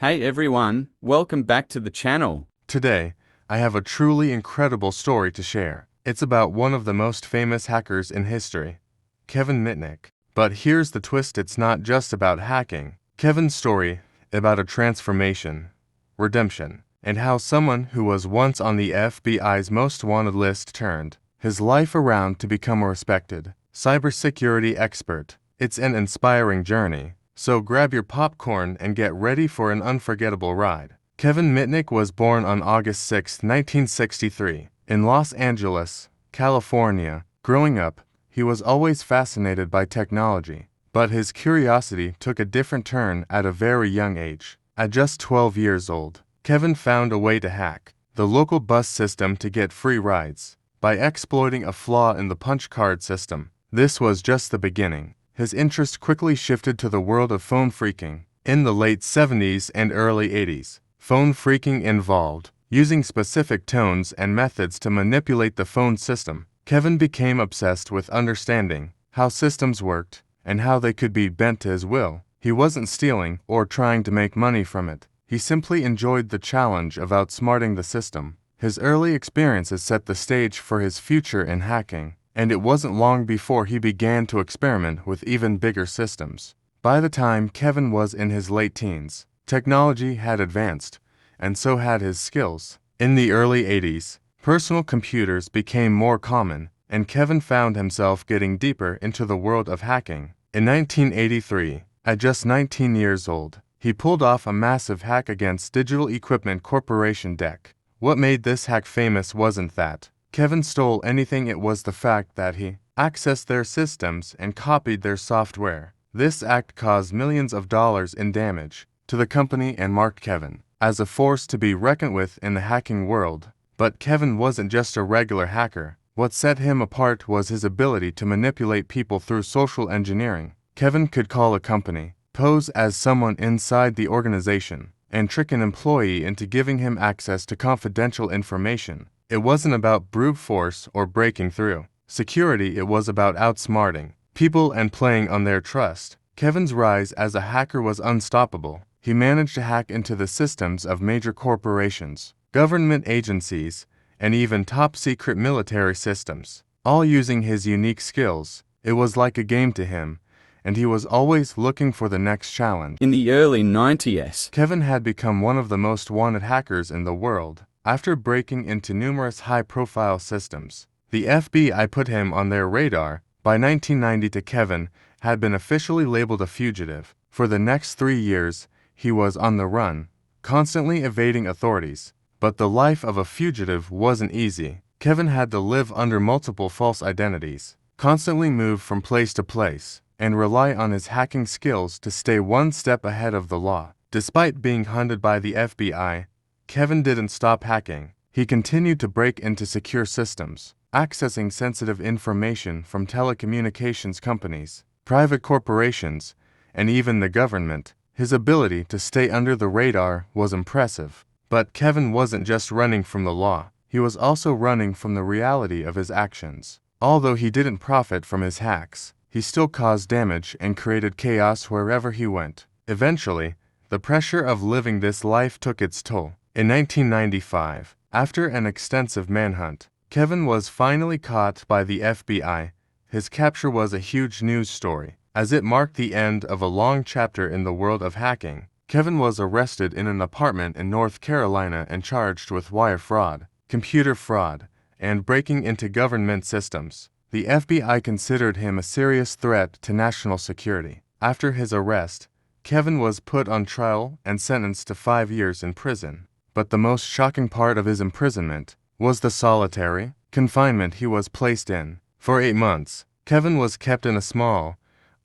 Hey everyone, welcome back to the channel. Today, I have a truly incredible story to share. It's about one of the most famous hackers in history, Kevin Mitnick. But here's the twist, it's not just about hacking. Kevin's story about a transformation, redemption, and how someone who was once on the FBI's most wanted list turned his life around to become a respected cybersecurity expert. It's an inspiring journey. So grab your popcorn and get ready for an unforgettable ride. Kevin Mitnick was born on August 6, 1963, in Los Angeles, California. Growing up, he was always fascinated by technology, but his curiosity took a different turn at a very young age. At just 12 years old, Kevin found a way to hack the local bus system to get free rides by exploiting a flaw in the punch card system. This was just the beginning. His interest quickly shifted to the world of phone phreaking. In the late 70s and early 80s, phone phreaking involved using specific tones and methods to manipulate the phone system. Kevin became obsessed with understanding how systems worked and how they could be bent to his will. He wasn't stealing or trying to make money from it. He simply enjoyed the challenge of outsmarting the system. His early experiences set the stage for his future in hacking, and it wasn't long before he began to experiment with even bigger systems. By the time Kevin was in his late teens, technology had advanced, and so had his skills. In the early 80s, personal computers became more common, and Kevin found himself getting deeper into the world of hacking. In 1983, at just 19 years old, he pulled off a massive hack against Digital Equipment Corporation DEC. What made this hack famous wasn't that Kevin stole anything, it was the fact that he accessed their systems and copied their software. This act caused millions of dollars in damage to the company and marked Kevin as a force to be reckoned with in the hacking world. But Kevin wasn't just a regular hacker. What set him apart was his ability to manipulate people through social engineering. Kevin could call a company, pose as someone inside the organization, and trick an employee into giving him access to confidential information. It wasn't about brute force or breaking through security, it was about outsmarting people and playing on their trust. Kevin's rise as a hacker was unstoppable. He managed to hack into the systems of major corporations, government agencies, and even top-secret military systems, all using his unique skills. It was like a game to him, and he was always looking for the next challenge. In the early 90s, Kevin had become one of the most wanted hackers in the world. After breaking into numerous high-profile systems, the FBI put him on their radar. By 1990, Kevin had been officially labeled a fugitive. For the next 3 years, he was on the run, constantly evading authorities. But the life of a fugitive wasn't easy. Kevin had to live under multiple false identities, constantly move from place to place, and rely on his hacking skills to stay one step ahead of the law. Despite being hunted by the FBI, Kevin didn't stop hacking. He continued to break into secure systems, accessing sensitive information from telecommunications companies, private corporations, and even the government. His ability to stay under the radar was impressive. But Kevin wasn't just running from the law. He was also running from the reality of his actions. Although he didn't profit from his hacks, he still caused damage and created chaos wherever he went. Eventually, the pressure of living this life took its toll. In 1995, after an extensive manhunt, Kevin was finally caught by the FBI. His capture was a huge news story, as it marked the end of a long chapter in the world of hacking. Kevin was arrested in an apartment in North Carolina and charged with wire fraud, computer fraud, and breaking into government systems. The FBI considered him a serious threat to national security. After his arrest, Kevin was put on trial and sentenced to 5 years in prison. But the most shocking part of his imprisonment was the solitary confinement he was placed in. For 8 months, Kevin was kept in a small,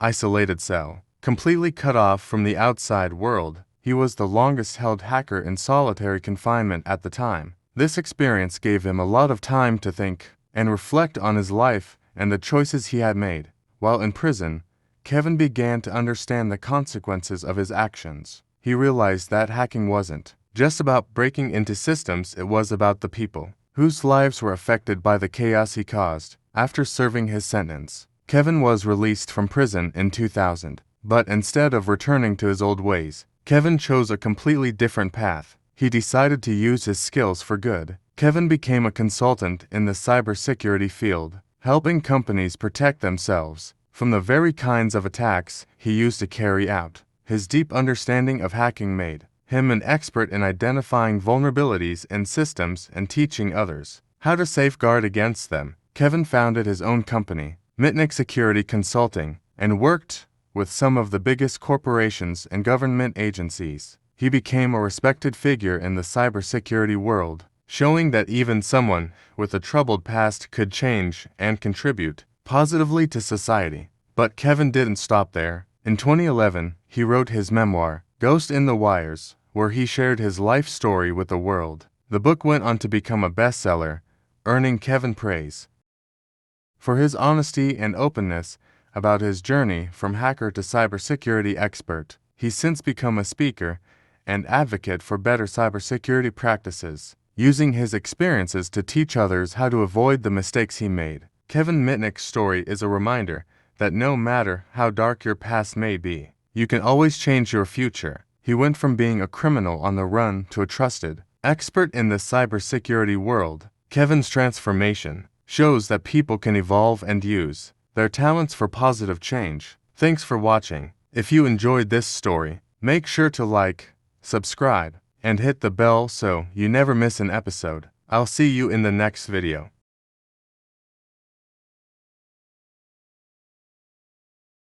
isolated cell, completely cut off from the outside world. He was the longest-held hacker in solitary confinement at the time. This experience gave him a lot of time to think and reflect on his life and the choices he had made. While in prison, Kevin began to understand the consequences of his actions. He realized that hacking wasn't just about breaking into systems, it was about the people whose lives were affected by the chaos he caused. After serving his sentence, Kevin was released from prison in 2000. But instead of returning to his old ways, Kevin chose a completely different path. He decided to use his skills for good. Kevin became a consultant in the cybersecurity field, helping companies protect themselves from the very kinds of attacks he used to carry out. His deep understanding of hacking made him an expert in identifying vulnerabilities in systems and teaching others how to safeguard against them. Kevin founded his own company, Mitnick Security Consulting, and worked with some of the biggest corporations and government agencies. He became a respected figure in the cybersecurity world, showing that even someone with a troubled past could change and contribute positively to society. But Kevin didn't stop there. In 2011, he wrote his memoir, Ghost in the Wires, where he shared his life story with the world. The book went on to become a bestseller, earning Kevin praise for his honesty and openness about his journey from hacker to cybersecurity expert. He's since become a speaker and advocate for better cybersecurity practices, using his experiences to teach others how to avoid the mistakes he made. Kevin Mitnick's story is a reminder that no matter how dark your past may be, you can always change your future. He went from being a criminal on the run to a trusted expert in the cybersecurity world. Kevin's transformation shows that people can evolve and use their talents for positive change. Thanks for watching. If you enjoyed this story, make sure to like, subscribe, and hit the bell so you never miss an episode. I'll see you in the next video.